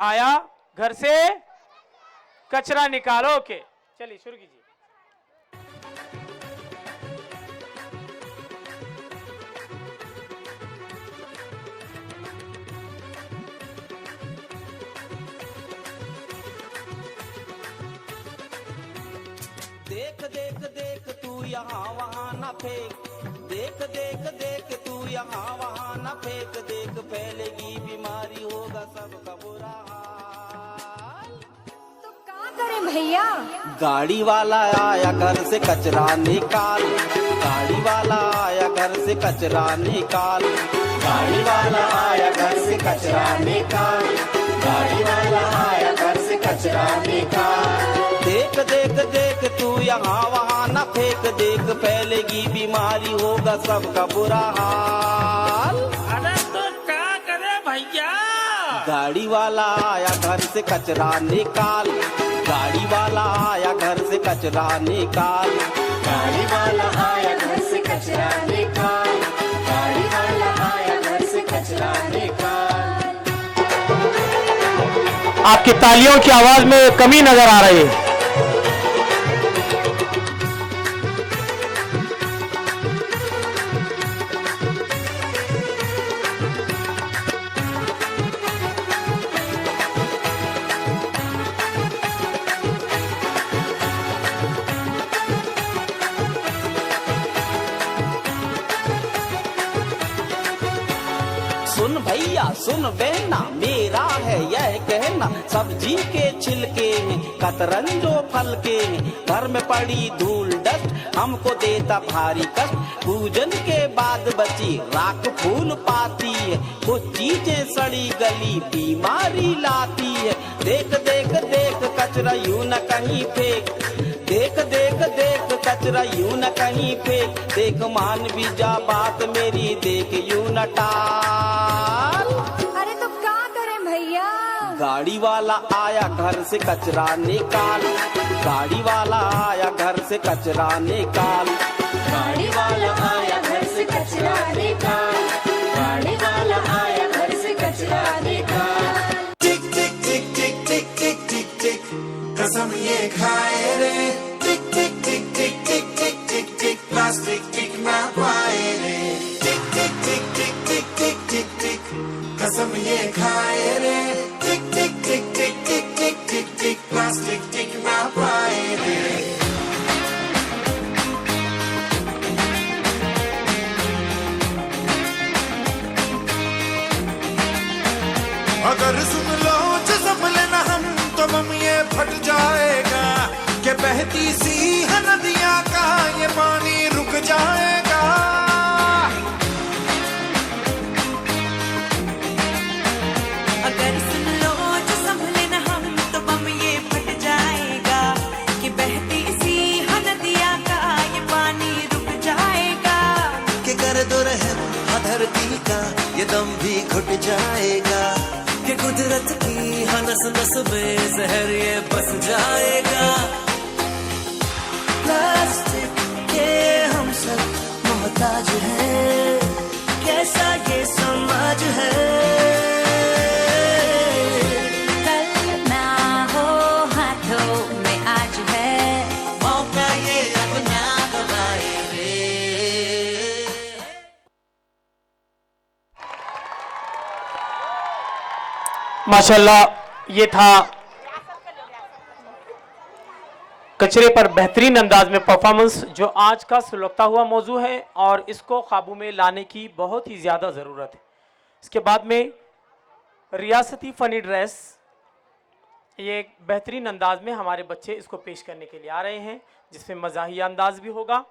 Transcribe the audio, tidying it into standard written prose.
आया घर से कचरा निकालो के। चलिए शुरू कीजिए। देख देख देख तू यहाँ वहाँ न फेंक, देख देख देख तू यहाँ वहाँ न फेंक, देख फैलेगी बीमारी होगा सबका बुरा हाल। तो क्या करें भैया? गाड़ी वाला आया घर से कचरा निकाल, गाड़ी वाला आया घर से कचरा निकाल, गाड़ी वाला आया घर से कचरा निकाल, गाड़ी वाला आया घर से कचरा निकाल। देख देख देख तू यहाँ वहाँ न फेंक, देख फैलेगी बीमारी होगा सबका बुरा हाल। अरे तो क्या करे भैया? गाड़ी वाला आया घर से कचरा निकाल, गाड़ी वाला आया घर से कचरा निकाल, गाड़ी वाला आया घर से कचरा निकाल, गाड़ी वाला आया घर से कचरा निकाल। आपकी तालियों की आवाज में कमी नजर आ रही है। सुन भैया सुन बहना, मेरा है यह कहना, सब्जी के छिलके हैं कतरंजो फल के हैं, घर में पड़ी धूल डस्ट हमको देता भारी कष्ट, पूजन के बाद बची राख फूल पाती है, कुछ चीजें सड़ी गली बीमारी लाती है। देख देख देख कचरा यूं न कहीं फेंक, देख देख देख कचरा यूं न कहीं फेंक, देख मान भी जा बात मेरी, देख यूं न टाल। अरे तो क्या करें भैया? गाड़ी वाला आया घर से कचरा निकाल, गाड़ी वाला आया घर से कचरा निकाल, गाड़ी वाला आया घर से कचरा निकाल, गाड़ी वाला आया घर से कचरा निकाल। टिक टिक टिक टिक टिक टिक टिक टिक, कसम ये खाए रे, टिक टिक टिक टिक टिक टिक टिक टिक, प्लास्टिक टिक ना पाए रे, टिक टिक टिक टिक टिक टिक टिक टिक, कसम ये खाए रे, टिक टिक टिक टिक टिक टिक टिक टिक, प्लास्टिक टिक ना पाए रे। अगर सुन लो जो संभले ना हम, तो बम ये फट जाएगा, कि बहती सी है नदियाँ का ये पानी रुक जाएगा। अगर सुन लो जो संभले न हम, तो बम ये फट जाएगा, कि बहती सी है नदियाँ का ये पानी रुक जाएगा, कि कर दो रहम हाँ धरती का ये दम भी घुट जाएगा, कि कुदरत की हाँ नस नस में जहर ये बस जाएगा। प्लास्टिक के हम सब मोहताज हैं, कैसा ये समाज है। कल ना हो हाथों में आज है, मौका ये अपना गवाए रे। माशाल्लाह, ये था कचरे पर बेहतरीन अंदाज में परफॉर्मेंस, जो आज का सुलगता हुआ मौजू है और इसको काबू में लाने की बहुत ही ज़्यादा ज़रूरत है। इसके बाद में रियासती फ़नी ड्रेस, ये एक बेहतरीन अंदाज में हमारे बच्चे इसको पेश करने के लिए आ रहे हैं, जिसमें मज़ाहिया अंदाज भी होगा